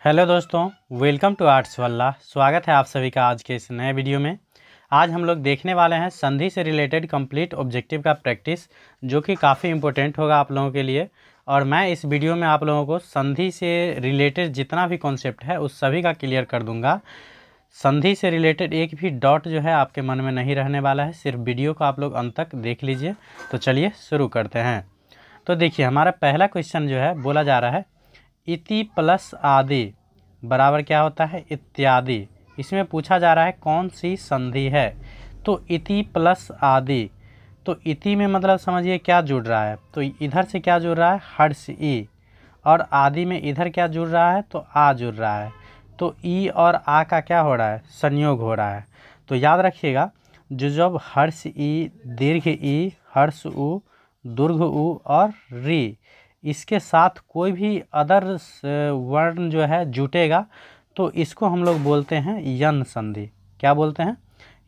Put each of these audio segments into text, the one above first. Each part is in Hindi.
हेलो दोस्तों, वेलकम टू आर्ट्स वल्ला। स्वागत है आप सभी का आज के इस नए वीडियो में। आज हम लोग देखने वाले हैं संधि से रिलेटेड कंप्लीट ऑब्जेक्टिव का प्रैक्टिस, जो कि काफ़ी इम्पोर्टेंट होगा आप लोगों के लिए। और मैं इस वीडियो में आप लोगों को संधि से रिलेटेड जितना भी कॉन्सेप्ट है उस सभी का क्लियर कर दूंगा। संधि से रिलेटेड एक भी डॉट जो है आपके मन में नहीं रहने वाला है। सिर्फ वीडियो को आप लोग अंत तक देख लीजिए। तो चलिए शुरू करते हैं। तो देखिए, हमारा पहला क्वेश्चन जो है बोला जा रहा है इति प्लस आदि बराबर क्या होता है, इत्यादि। इसमें पूछा जा रहा है कौन सी संधि है। तो इति प्लस आदि, तो इति में मतलब समझिए क्या जुड़ रहा है। तो इधर से क्या जुड़ रहा है, हर्ष ई, और आदि में इधर क्या जुड़ रहा है, तो आ जुड़ रहा है। तो ई और आ का क्या हो रहा है, संयोग हो रहा है। तो याद रखिएगा, जो जब हर्ष ई, दीर्घ ई, हर्ष उ, दुर्घ उ और री, इसके साथ कोई भी अदर वर्ण जो है जुटेगा तो इसको हम लोग बोलते हैं यन संधि। क्या बोलते हैं,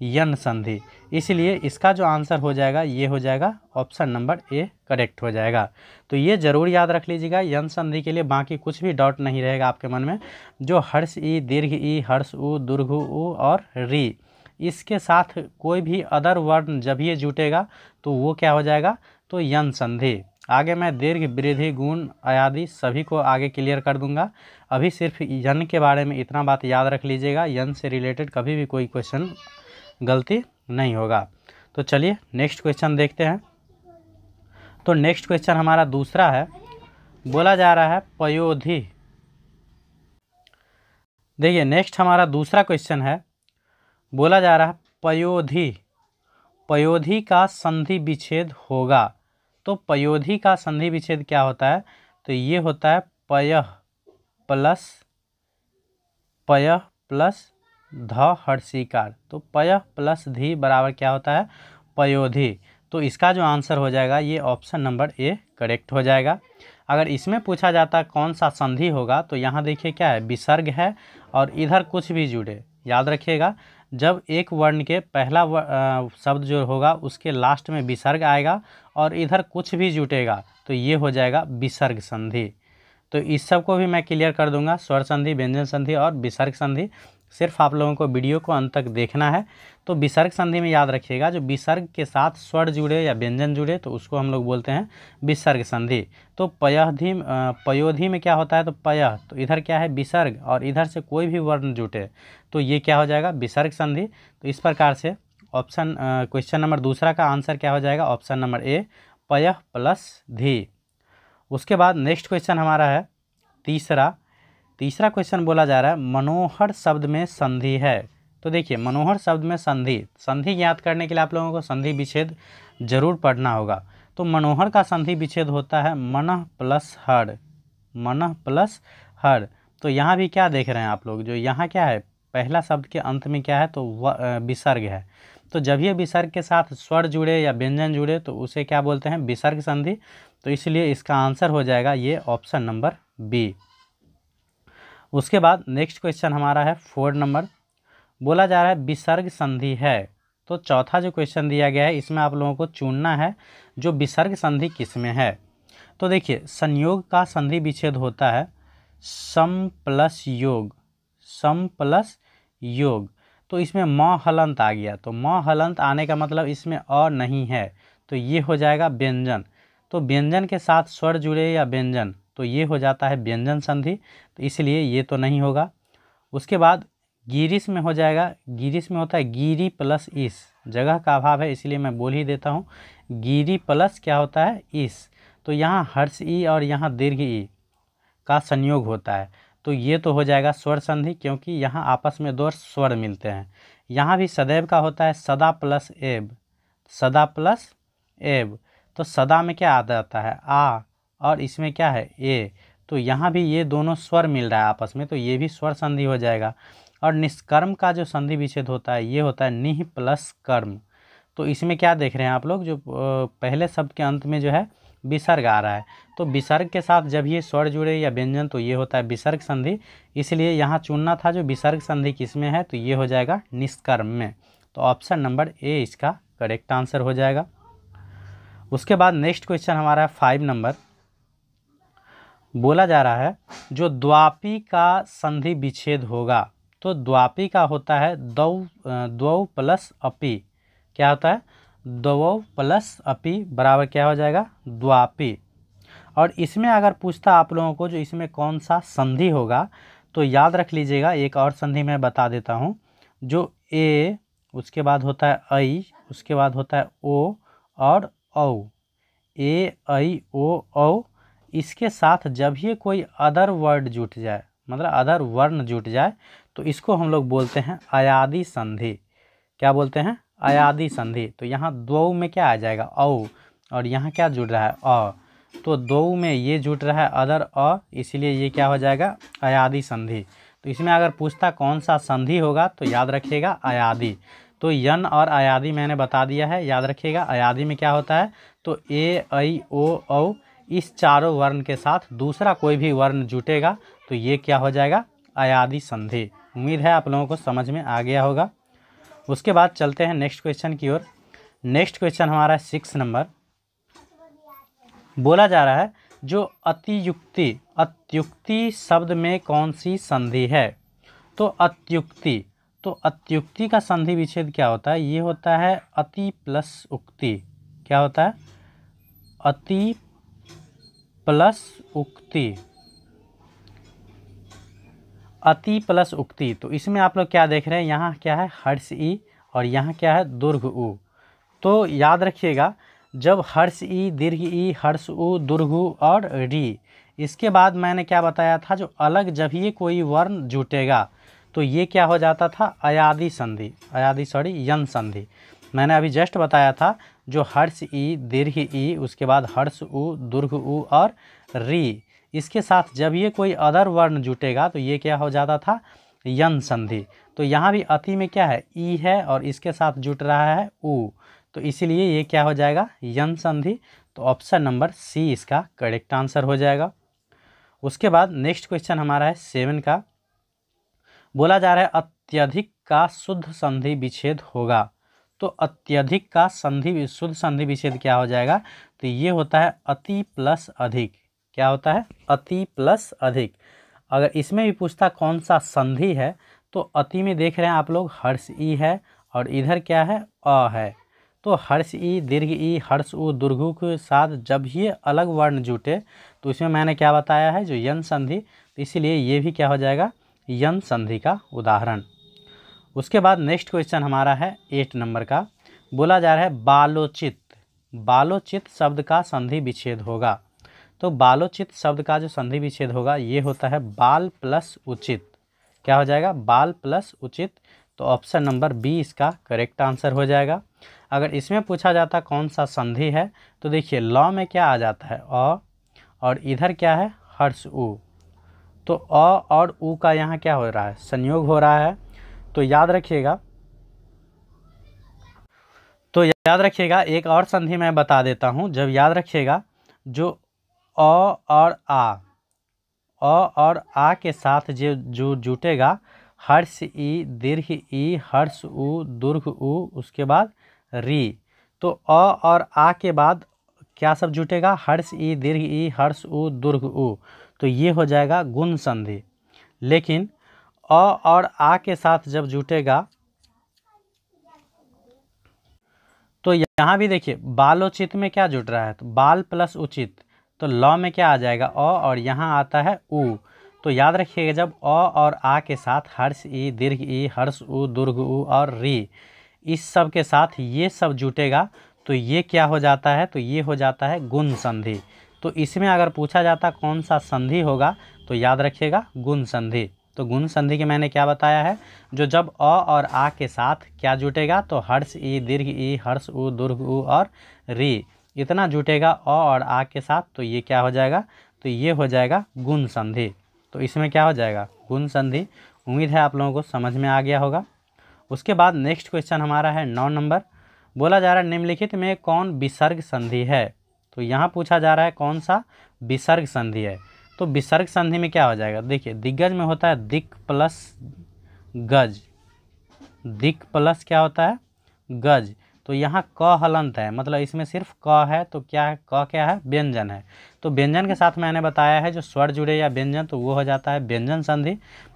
यन संधि। इसलिए इसका जो आंसर हो जाएगा ये हो जाएगा ऑप्शन नंबर ए करेक्ट हो जाएगा। तो ये ज़रूर याद रख लीजिएगा यन संधि के लिए, बाकी कुछ भी डाउट नहीं रहेगा आपके मन में। जो हर्ष ई, दीर्घ ई, हर्ष उ, दुर्घ उ और री, इसके साथ कोई भी अदर वर्ण जब ये जुटेगा तो वो क्या हो जाएगा, तो यन संधि। आगे मैं दीर्घ, वृद्धि, गुण आदि सभी को आगे क्लियर कर दूंगा। अभी सिर्फ यन के बारे में इतना बात याद रख लीजिएगा, यन से रिलेटेड कभी भी कोई क्वेश्चन गलती नहीं होगा। तो चलिए नेक्स्ट क्वेश्चन देखते हैं। तो नेक्स्ट क्वेश्चन हमारा दूसरा है, बोला जा रहा है पयोधि। देखिए नेक्स्ट हमारा दूसरा क्वेश्चन है, बोला जा रहा है पयोधि। पयोधि का संधि विच्छेद होगा। तो पयोधि का संधि विच्छेद क्या होता है, तो ये होता है पयः प्लस ध हर्षिकार। तो पयः प्लस धी बराबर क्या होता है, पयोधि। तो इसका जो आंसर हो जाएगा ये ऑप्शन नंबर ए करेक्ट हो जाएगा। अगर इसमें पूछा जाता कौन सा संधि होगा, तो यहाँ देखिए क्या है, विसर्ग है और इधर कुछ भी जुड़े। याद रखिएगा, जब एक वर्ण के पहला शब्द जो होगा उसके लास्ट में विसर्ग आएगा और इधर कुछ भी जुटेगा तो ये हो जाएगा विसर्ग संधि। तो इस सब को भी मैं क्लियर कर दूंगा, स्वर संधि, व्यंजन संधि और विसर्ग संधि। सिर्फ आप लोगों को वीडियो को अंत तक देखना है। तो विसर्ग संधि में याद रखिएगा, जो विसर्ग के साथ स्वर जुड़े या व्यंजन जुड़े तो उसको हम लोग बोलते हैं विसर्ग संधि। तो पयोधि में क्या होता है, तो पयः, तो इधर क्या है विसर्ग और इधर से कोई भी वर्ण जुटे तो ये क्या हो जाएगा, विसर्ग संधि। तो इस प्रकार से ऑप्शन क्वेश्चन नंबर दूसरा का आंसर क्या हो जाएगा, ऑप्शन नंबर ए पयः प्लस धी। उसके बाद नेक्स्ट क्वेश्चन हमारा है तीसरा क्वेश्चन बोला जा रहा है मनोहर शब्द में संधि है। तो देखिए, मनोहर शब्द में संधि याद करने के लिए आप लोगों को संधि विच्छेद जरूर पढ़ना होगा। तो मनोहर का संधि विच्छेद होता है मनः प्लस हर। तो यहाँ भी क्या देख रहे हैं आप लोग, जो यहाँ क्या है, पहला शब्द के अंत में क्या है, तो विसर्ग है। तो जब ये विसर्ग के साथ स्वर जुड़े या व्यंजन जुड़े तो उसे क्या बोलते हैं, विसर्ग संधि। तो इसलिए इसका आंसर हो जाएगा ये ऑप्शन नंबर बी। उसके बाद नेक्स्ट क्वेश्चन हमारा है 4 नंबर, बोला जा रहा है विसर्ग संधि है। तो चौथा जो क्वेश्चन दिया गया है इसमें आप लोगों को चुनना है जो विसर्ग संधि किस में है। तो देखिए, संयोग का संधि विच्छेद होता है सम प्लस योग। तो इसमें म हलंत आ गया, तो म हलंत आने का मतलब इसमें अ नहीं है, तो ये हो जाएगा व्यंजन। तो व्यंजन के साथ स्वर जुड़े या व्यंजन तो ये हो जाता है व्यंजन संधि। तो इसलिए ये तो नहीं होगा। उसके बाद गिरीश में हो जाएगा, गिरीश में होता है गिरी प्लस इस, जगह का अभाव है इसलिए मैं बोल ही देता हूँ, गिरी प्लस क्या होता है, इस। तो यहाँ हर्ष ई और यहाँ दीर्घ ई का संयोग होता है। तो ये तो हो जाएगा स्वर संधि, क्योंकि यहाँ आपस में दो स्वर मिलते हैं। यहाँ भी सदैव का होता है सदा प्लस एब। तो सदा में क्या आ जाता है, आ, और इसमें क्या है, ए। तो यहाँ भी ये दोनों स्वर मिल रहा है आपस में, तो ये भी स्वर संधि हो जाएगा। और निष्कर्म का जो संधि विच्छेद होता है ये होता है निह प्लस कर्म। तो इसमें क्या देख रहे हैं आप लोग, जो पहले शब्द के अंत में जो है विसर्ग आ रहा है, तो विसर्ग के साथ जब ये स्वर जुड़े या व्यंजन तो ये होता है विसर्ग संधि। इसलिए यहाँ चुनना था जो विसर्ग संधि किस में है, तो ये हो जाएगा निष्कर्म में। तो ऑप्शन नंबर ए इसका करेक्ट आंसर हो जाएगा। उसके बाद नेक्स्ट क्वेश्चन हमारा है 5 नंबर, बोला जा रहा है जो द्वापी का संधि विच्छेद होगा, तो द्वापी का होता है द्वौ प्लस अपी। क्या होता है? द्वौ प्लस अपी बराबर क्या हो जाएगा? द्वापी। और इसमें अगर पूछता आप लोगों को जो इसमें कौन सा संधि होगा, तो याद रख लीजिएगा, एक और संधि मैं बता देता हूँ। जो ए, उसके बाद होता है ऐ, उसके बाद होता है ओ और औ। ए ऐ ओ औ, इसके साथ जब ये कोई अदर वर्ड जुट जाए, मतलब अदर वर्ण जुट जाए, तो इसको हम लोग बोलते हैं अयादी संधि। क्या बोलते हैं? अयादी संधि। तो यहाँ द्वौ में क्या आ जाएगा? औ, और यहाँ क्या जुड़ रहा है? अ। तो द्वौ में ये जुट रहा है अदर अ, इसीलिए ये क्या हो जाएगा? अयादी संधि। तो इसमें अगर पूछता कौन सा संधि होगा, तो याद रखिएगा अयादी। तो यन और अयादी मैंने बता दिया है, याद रखिएगा। अयादी में क्या होता है? तो ए ऐ ओ औ, इस चारों वर्ण के साथ दूसरा कोई भी वर्ण जुटेगा तो ये क्या हो जाएगा? अयादी संधि। उम्मीद है आप लोगों को समझ में आ गया होगा। उसके बाद चलते हैं नेक्स्ट क्वेश्चन की ओर। नेक्स्ट क्वेश्चन हमारा 6 नंबर। बोला जा रहा है जो अत्युक्ति शब्द में कौन सी संधि है? तो अत्युक्ति का संधि विच्छेद क्या होता है? ये होता है अति प्लस उक्ति। क्या होता है? अति प्लस उक्ति। अति प्लस उक्ति। तो इसमें आप लोग क्या देख रहे हैं? यहाँ क्या है? हर्ष ई, और यहाँ क्या है? दुर्घ उ। तो याद रखिएगा, जब हर्ष ई, दीर्घ ई, हर्ष उ, दुर्घ उ और री, इसके बाद मैंने क्या बताया था? जो अलग जब ये कोई वर्ण जुटेगा तो ये क्या हो जाता था? अयादी संधि। यन संधि। मैंने अभी जस्ट बताया था, जो हर्ष ई, दीर्घ ई, उसके बाद हर्ष उ, दुर्घ उ और री, इसके साथ जब ये कोई अदर वर्ण जुटेगा तो ये क्या हो जाता था? यन संधि। तो यहाँ भी अति में क्या है? ई है, और इसके साथ जुट रहा है उ, तो इसीलिए ये क्या हो जाएगा? यन संधि। तो ऑप्शन नंबर सी इसका करेक्ट आंसर हो जाएगा। उसके बाद नेक्स्ट क्वेश्चन हमारा है 7 का। बोला जा रहा है अत्यधिक का शुद्ध संधि विच्छेद होगा। तो अत्यधिक का शुद्ध संधि विच्छेद क्या हो जाएगा? तो ये होता है अति प्लस अधिक। क्या होता है? अति प्लस अधिक। अगर इसमें भी पूछता कौन सा संधि है, तो अति में देख रहे हैं आप लोग हर्ष ई है, और इधर क्या है? अ है। तो हर्ष ई, दीर्घ ई, हर्ष उ, दुर्घु के साथ जब ये अलग वर्ण जुटे तो इसमें मैंने क्या बताया है? जो यन संधि। तो इसीलिए ये भी क्या हो जाएगा? यन संधि का उदाहरण। उसके बाद नेक्स्ट क्वेश्चन हमारा है 8 नंबर का। बोला जा रहा है बालोचित शब्द का संधि विच्छेद होगा। तो बालोचित शब्द का जो संधि विच्छेद होगा ये होता है बाल प्लस उचित। क्या हो जाएगा? बाल प्लस उचित। तो ऑप्शन नंबर बी इसका करेक्ट आंसर हो जाएगा। अगर इसमें पूछा जाता कौन सा संधि है, तो देखिए लॉ में क्या आ जाता है? अ, और इधर क्या है? हर्ष उ। तो अ और उ का यहाँ क्या हो रहा है? संयोग हो रहा है। तो याद रखिएगा, एक और संधि मैं बता देता हूँ। जब याद रखिएगा, जो अ और आ के साथ जो जुटेगा, हर्ष ई, दीर्घ ई, हर्ष उ, दुर्घ उ, उसके बाद री, तो अ और आ के बाद क्या सब जुटेगा? हर्ष ई, दीर्घ ई, हर्ष उ, दुर्घ उ। तो ये हो जाएगा गुण संधि। लेकिन अ और आ के साथ जब जुटेगा, तो यहाँ भी देखिए बालोचित में क्या जुट रहा है? तो बाल प्लस उचित। तो लॉ में क्या आ जाएगा? अ, और यहाँ आता है उ। तो याद रखिएगा, जब अ और आ के साथ हर्ष ई, दीर्घ ई, हर्ष उ, दुर्घ उ और री, इस सब के साथ ये सब जुटेगा तो ये क्या हो जाता है? तो ये हो जाता है गुण संधि। तो इसमें अगर पूछा जाता कौन सा संधि होगा, तो याद रखिएगा गुण संधि। तो गुण संधि के मैंने क्या बताया है? जो जब अ और आ के साथ क्या जुटेगा? तो हर्ष ई, दीर्घ ई, हर्ष उ, दुर्घ उ और री, इतना जुटेगा अ और आ के साथ, तो ये क्या हो जाएगा? तो ये हो जाएगा गुण संधि। तो इसमें क्या हो जाएगा? गुण संधि। उम्मीद है आप लोगों को समझ में आ गया होगा। उसके बाद नेक्स्ट क्वेश्चन हमारा है 9 नंबर। बोला जा रहा है निम्नलिखित में कौन विसर्ग संधि है? तो यहाँ पूछा जा रहा है कौन सा विसर्ग संधि है। तो विसर्ग संधि में क्या हो जाएगा? देखिए दिग्गज में होता है दिक् प्लस गज। दिक् प्लस क्या होता है? गज। तो यहाँ क हलंत है, मतलब इसमें सिर्फ क है, तो क्या है, क क्या है, व्यंजन है। तो व्यंजन के साथ मैंने बताया है जो स्वर जुड़े या व्यंजन, तो वो हो जाता है व्यंजन संधि।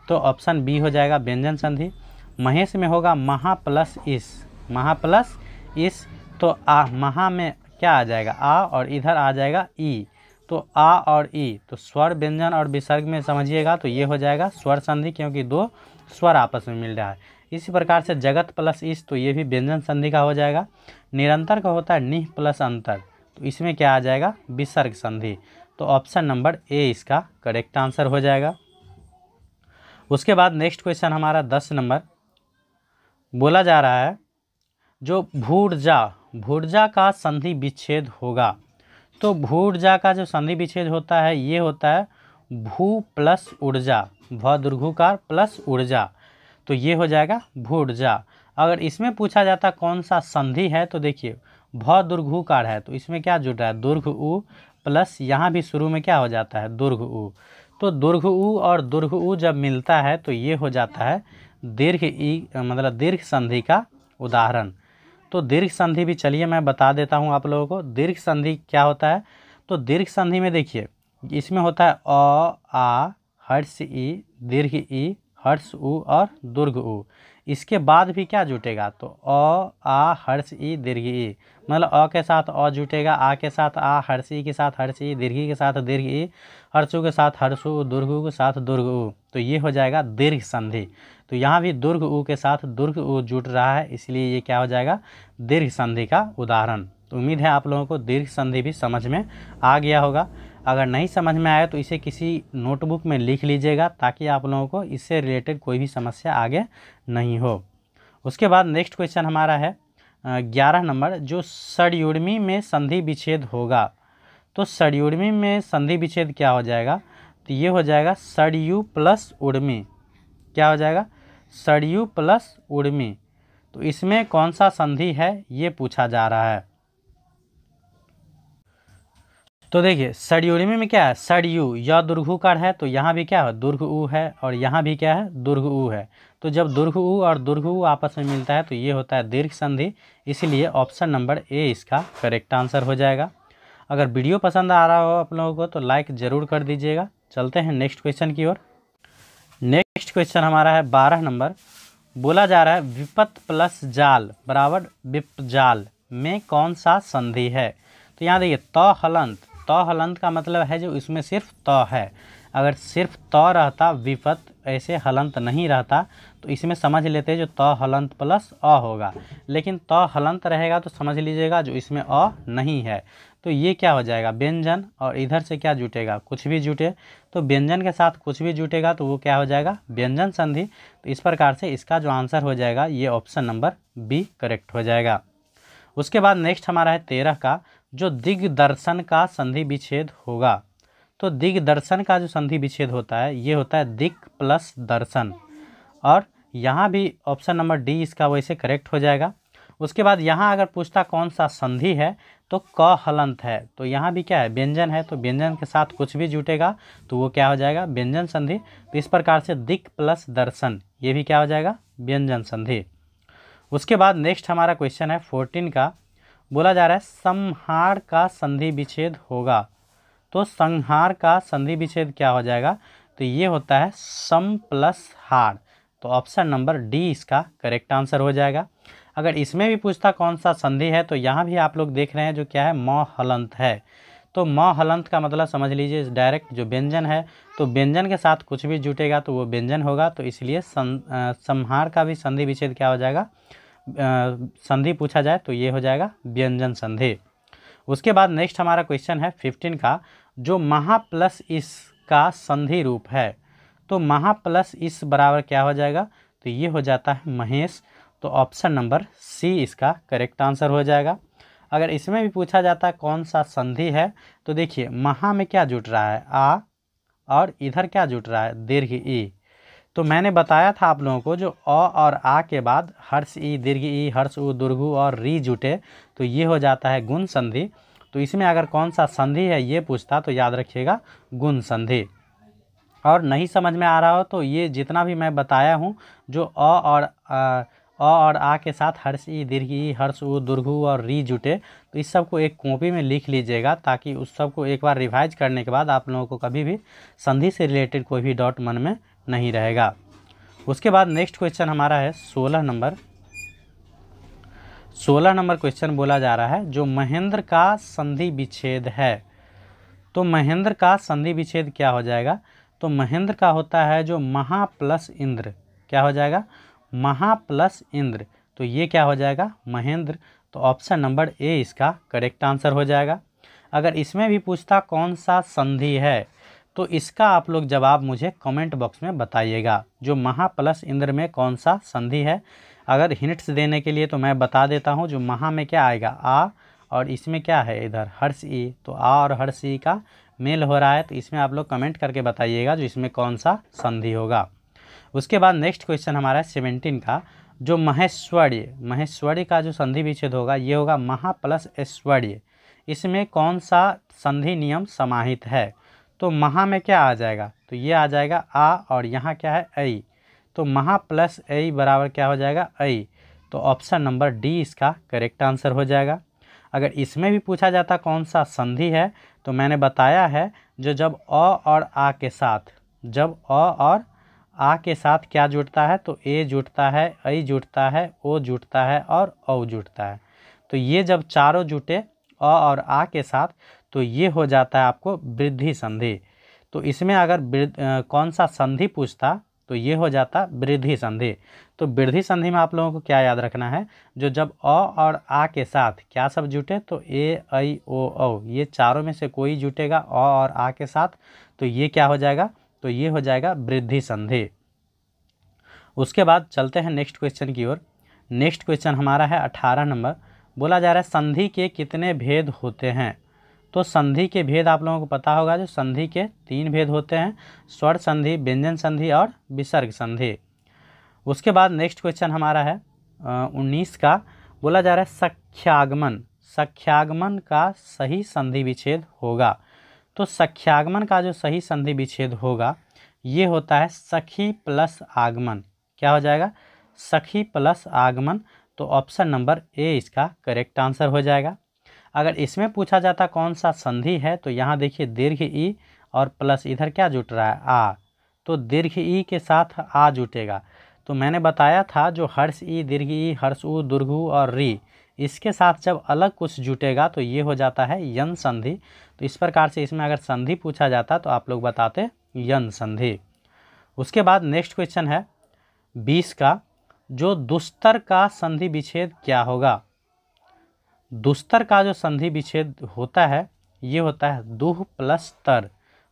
तो ऑप्शन बी हो जाएगा व्यंजन संधि। महेश में होगा महा प्लस इस, महा प्लस इस, तो आ, महा में क्या आ जाएगा, आ, और इधर आ जाएगा ई, तो आ और ई, तो स्वर व्यंजन और विसर्ग में समझिएगा तो ये हो जाएगा स्वर संधि, क्योंकि दो स्वर आपस में मिल रहा है। इसी प्रकार से जगत प्लस इस, तो ये भी व्यंजन संधि का हो जाएगा। निरंतर का होता है निह प्लस अंतर, तो इसमें क्या आ जाएगा, विसर्ग संधि। तो ऑप्शन नंबर ए इसका करेक्ट आंसर हो जाएगा। उसके बाद नेक्स्ट क्वेश्चन हमारा 10 नंबर, बोला जा रहा है जो भूर्जा, भूर्जा का संधि विच्छेद होगा। तो भूर्जा का जो संधि विच्छेद होता है ये होता है भू प्लस ऊर्जा, भ दीर्घकार प्लस ऊर्जा, तो ये हो जाएगा भूर्जा। अगर इसमें पूछा जाता कौन सा संधि है, तो देखिए भ दीर्घकार है, तो इसमें क्या जुड़ रहा है, दीर्घ उ प्लस यहाँ भी शुरू में क्या हो जाता है, दीर्घ उ। तो दीर्घ उ और दीर्घ उ जब मिलता है तो ये हो जाता है दीर्घ ई, मतलब दीर्घ संधि का उदाहरण। तो दीर्घ संधि भी चलिए मैं बता देता हूँ आप लोगों को, दीर्घ संधि क्या होता है। तो दीर्घ संधि में देखिए इसमें होता है अ आ हर्ष ई, दीर्घ ई, हर्ष उ और दीर्घ उ। इसके बाद भी क्या जुटेगा, तो अ आ हर्ष ई दीर्घ ई, मतलब अ के साथ अ जुटेगा, आ के साथ आ, हर्ष ई के साथ हर्ष ई, दीर्घ ई के साथ दीर्घ ई, हर्षु के साथ हर्षु, दीर्घ उ के साथ दीर्घ उ, तो ये हो जाएगा दीर्घ संधि। तो यहाँ भी दीर्घ उ के साथ दीर्घ उ जुट रहा है, इसलिए ये क्या हो जाएगा, दीर्घ संधि का उदाहरण। तो उम्मीद है आप लोगों को दीर्घ संधि भी समझ में आ गया होगा। अगर नहीं समझ में आया तो इसे किसी नोटबुक में लिख लीजिएगा, ताकि आप लोगों को इससे रिलेटेड कोई भी समस्या आगे नहीं हो। उसके बाद नेक्स्ट क्वेश्चन हमारा है 11 नंबर, जो षड्युग्मी में संधि विच्छेद होगा। तो षड्युग्मी में संधि विच्छेद क्या हो जाएगा, तो ये हो जाएगा षड्यु प्लस उर्मी, क्या हो जाएगा, षड्यु प्लस उर्मी। तो इसमें कौन सा संधि है ये पूछा जा रहा है। तो देखिए षड्युग्मी में क्या है, षड्यु, यह दीर्घकार है, तो यहाँ भी क्या है, दीर्घ उ है, और यहाँ भी क्या है, दीर्घ उ है। तो जब दीर्घ उ और दीर्घ उ आपस में मिलता है तो ये होता है दीर्घ संधि, इसलिए ऑप्शन नंबर ए इसका करेक्ट आंसर हो जाएगा। अगर वीडियो पसंद आ रहा हो आप लोगों को तो लाइक ज़रूर कर दीजिएगा। चलते हैं नेक्स्ट क्वेश्चन की ओर। नेक्स्ट क्वेश्चन हमारा है 12 नंबर, बोला जा रहा है विपत प्लस जाल बराबर विपजाल में कौन सा संधि है। तो यहाँ देखिए त हलंत, त हलंत का मतलब है जो इसमें सिर्फ त है। अगर सिर्फ त रहता विपत, ऐसे हलंत नहीं रहता, तो इसमें समझ लेते हैं जो त हलंत प्लस अ होगा। लेकिन त हलंत रहेगा तो समझ लीजिएगा जो इसमें अ नहीं है, तो ये क्या हो जाएगा व्यंजन, और इधर से क्या जुटेगा, कुछ भी जुटे, तो व्यंजन के साथ कुछ भी जुटेगा तो वो क्या हो जाएगा व्यंजन संधि। तो इस प्रकार से इसका जो आंसर हो जाएगा ये ऑप्शन नंबर बी करेक्ट हो जाएगा। उसके बाद नेक्स्ट हमारा है 13 का, जो दिग्दर्शन का संधि विच्छेद होगा। तो दिग्दर्शन का जो संधि विच्छेद होता है ये होता है दिक् प्लस दर्शन, और यहाँ भी ऑप्शन नंबर डी इसका वैसे करेक्ट हो जाएगा। उसके बाद यहाँ अगर पूछता कौन सा संधि है, तो क हलंत है, तो यहाँ भी क्या है व्यंजन है, तो व्यंजन के साथ कुछ भी जुटेगा तो वो क्या हो जाएगा व्यंजन संधि। तो इस प्रकार से दिक् प्लस दर्शन ये भी क्या हो जाएगा व्यंजन संधि। उसके बाद नेक्स्ट हमारा क्वेश्चन है 14 का, बोला जा रहा है संहार का संधि विच्छेद होगा। तो संहार का संधि विच्छेद क्या हो जाएगा, तो ये होता है सम प्लस हार, तो ऑप्शन नंबर डी इसका करेक्ट आंसर हो जाएगा। अगर इसमें भी पूछता कौन सा संधि है, तो यहाँ भी आप लोग देख रहे हैं जो क्या है म हलंत है। तो म हलंत का मतलब समझ लीजिए डायरेक्ट जो व्यंजन है, तो व्यंजन के साथ कुछ भी जुटेगा तो वो व्यंजन होगा, तो इसलिए संहार का भी संधि विच्छेद क्या हो जाएगा, संधि पूछा जाए तो ये हो जाएगा व्यंजन संधि। उसके बाद नेक्स्ट हमारा क्वेश्चन है 15 का, जो महा प्लस इस का संधि रूप है। तो महा प्लस इस बराबर क्या हो जाएगा, तो ये हो जाता है महेश, तो ऑप्शन नंबर सी इसका करेक्ट आंसर हो जाएगा। अगर इसमें भी पूछा जाता है कौन सा संधि है, तो देखिए महा में क्या जुट रहा है आ, और इधर क्या जुट रहा है दीर्घ ई। तो मैंने बताया था आप लोगों को जो अ और आ के बाद हर्ष ई, दीर्घ ई, हर्ष उ, दीर्घ उ और री जुटे तो ये हो जाता है गुण संधि। तो इसमें अगर कौन सा संधि है ये पूछता तो याद रखिएगा गुण संधि। और नहीं समझ में आ रहा हो तो ये जितना भी मैं बताया हूँ जो अ और अ और आ के साथ हर्ष ई दीर्घ ई हर्ष उ दीर्घ उ और री जुटे, तो इस सब को एक कॉपी में लिख लीजिएगा, ताकि उस सब को एक बार रिवाइज करने के बाद आप लोगों को कभी भी संधि से रिलेटेड कोई भी डाउट मन में नहीं रहेगा। उसके बाद नेक्स्ट क्वेश्चन हमारा है 16 नंबर। 16 नंबर क्वेश्चन बोला जा रहा है, जो महेंद्र का संधि विच्छेद है। तो महेंद्र का संधि विच्छेद क्या हो जाएगा? तो महेंद्र का होता है जो महा प्लस इंद्र, क्या हो जाएगा? महा प्लस इंद्र। तो ये क्या हो जाएगा? महेंद्र। तो ऑप्शन नंबर ए इसका करेक्ट आंसर हो जाएगा। अगर इसमें भी पूछता कौन सा संधि है, तो इसका आप लोग जवाब मुझे कमेंट बॉक्स में बताइएगा, जो महा प्लस इंद्र में कौन सा संधि है। अगर हिंट्स देने के लिए तो मैं बता देता हूँ, जो महा में क्या आएगा? आ, और इसमें क्या है इधर? हर्ष ई। तो आ और हर्ष ई का मेल हो रहा है, तो इसमें आप लोग कमेंट करके बताइएगा जो इसमें कौन सा संधि होगा। उसके बाद नेक्स्ट क्वेश्चन हमारा है 17 का, जो महेश्वर्य, महेश्वर्य का जो संधि विच्छेद होगा ये होगा महा प्लस ऐश्वर्य। इसमें कौन सा संधि नियम समाहित है? तो महा में क्या आ जाएगा? तो ये आ जाएगा आ, और यहाँ क्या है? ऐ। तो महा प्लस ऐ बराबर क्या हो जाएगा? ऐ। तो ऑप्शन नंबर डी इसका करेक्ट आंसर हो जाएगा। अगर इसमें भी पूछा जाता कौन सा संधि है, तो मैंने बताया है जो जब अ और आ के साथ, जब अ और आ के साथ क्या जुड़ता है? तो ए जुड़ता है, ऐ जुड़ता है, ओ जुड़ता है और औ जुड़ता है। तो ये जब चारों जुटे अ और आ के साथ, तो ये हो जाता है आपको वृद्धि संधि। तो इसमें अगर कौन सा संधि पूछता तो ये हो जाता वृद्धि संधि। तो वृद्धि संधि में आप लोगों को क्या याद रखना है? जो जब अ और आ के साथ क्या सब जुटे? तो ए, ऐ, ओ, औ, ये चारों में से कोई जुटेगा अ और आ के साथ, तो ये क्या हो जाएगा? तो ये हो जाएगा वृद्धि संधि। उसके बाद चलते हैं नेक्स्ट क्वेश्चन की ओर। नेक्स्ट क्वेश्चन हमारा है 18 नंबर। बोला जा रहा है संधि के कितने भेद होते हैं? तो संधि के भेद आप लोगों को पता होगा, जो संधि के 3 भेद होते हैं, स्वर संधि, व्यंजन संधि और विसर्ग संधि। उसके बाद नेक्स्ट क्वेश्चन हमारा है 19 का। बोला जा रहा है सख्यागमन, सख्यागमन का सही संधि विच्छेद होगा। तो सख्यागमन का जो सही संधि विच्छेद होगा ये होता है सखी प्लस आगमन। क्या हो जाएगा? सखी प्लस आगमन। तो ऑप्शन नंबर ए इसका करेक्ट आंसर हो जाएगा। अगर इसमें पूछा जाता कौन सा संधि है, तो यहाँ देखिए दीर्घ ई और प्लस इधर क्या जुट रहा है? आ। तो दीर्घ ई के साथ आ जुटेगा। तो मैंने बताया था जो हर्ष ई दीर्घ ई हर्ष उ दीर्घ उ और री, इसके साथ जब अलग कुछ जुटेगा तो ये हो जाता है यन संधि। तो इस प्रकार से इसमें अगर संधि पूछा जाता तो आप लोग बताते यन संधि। उसके बाद नेक्स्ट क्वेश्चन है 20 का, जो दुस्तर का संधि विच्छेद क्या होगा? दुस्तर का जो संधि विच्छेद होता है ये होता है दुह प्लस तर।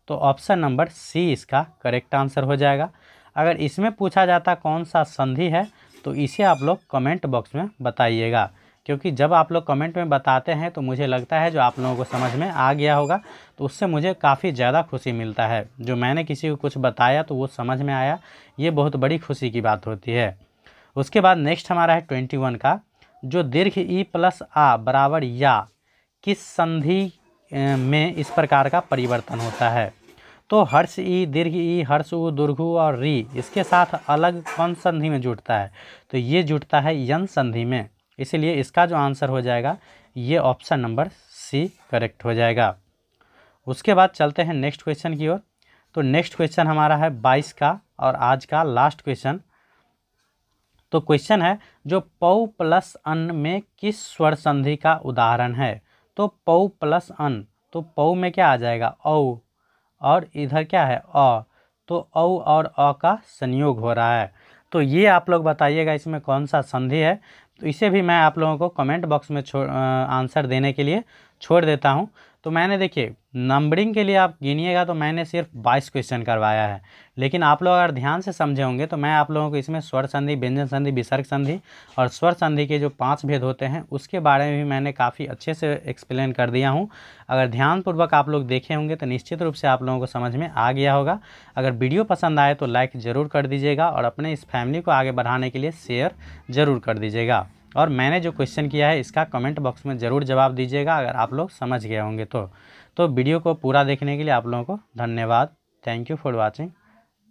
तो ऑप्शन नंबर सी इसका करेक्ट आंसर हो जाएगा। अगर इसमें पूछा जाता कौन सा संधि है, तो इसे आप लोग कमेंट बॉक्स में बताइएगा, क्योंकि जब आप लोग कमेंट में बताते हैं तो मुझे लगता है जो आप लोगों को समझ में आ गया होगा, तो उससे मुझे काफ़ी ज़्यादा खुशी मिलता है। जो मैंने किसी को कुछ बताया तो वो समझ में आया, ये बहुत बड़ी खुशी की बात होती है। उसके बाद नेक्स्ट हमारा है 21 का, जो दीर्घ ई प्लस आ बराबर या किस संधि में इस प्रकार का परिवर्तन होता है? तो हर्ष ई दीर्घ ई हर्ष उ दीर्घ उ और री, इसके साथ अलग कौन संधि में जुड़ता है? तो ये जुड़ता है यन संधि में। इसलिए इसका जो आंसर हो जाएगा ये ऑप्शन नंबर सी करेक्ट हो जाएगा। उसके बाद चलते हैं नेक्स्ट क्वेश्चन की ओर। तो नेक्स्ट क्वेश्चन हमारा है 22 का और आज का लास्ट क्वेश्चन। तो क्वेश्चन है, जो पौ प्लस अन में किस स्वर संधि का उदाहरण है? तो पौ प्लस अन, तो पौ में क्या आ जाएगा? औ, और इधर क्या है? अ। तो औ और अ का संयोग हो रहा है। तो ये आप लोग बताइएगा इसमें कौन सा संधि है। तो इसे भी मैं आप लोगों को कमेंट बॉक्स में आंसर देने के लिए छोड़ देता हूँ। तो मैंने देखिए नंबरिंग के लिए आप गिनिएगा तो मैंने सिर्फ 22 क्वेश्चन करवाया है, लेकिन आप लोग अगर ध्यान से समझे होंगे तो मैं आप लोगों को इसमें स्वर संधि, व्यंजन संधि, विसर्ग संधि और स्वर संधि के जो 5 भेद होते हैं उसके बारे में भी मैंने काफ़ी अच्छे से एक्सप्लेन कर दिया हूँ। अगर ध्यानपूर्वक आप लोग देखे होंगे तो निश्चित रूप से आप लोगों को समझ में आ गया होगा। अगर वीडियो पसंद आए तो लाइक ज़रूर कर दीजिएगा और अपने इस फैमिली को आगे बढ़ाने के लिए शेयर ज़रूर कर दीजिएगा। और मैंने जो क्वेश्चन किया है इसका कमेंट बॉक्स में ज़रूर जवाब दीजिएगा अगर आप लोग समझ गए होंगे तो वीडियो को पूरा देखने के लिए आप लोगों को धन्यवाद। Thank you for watching.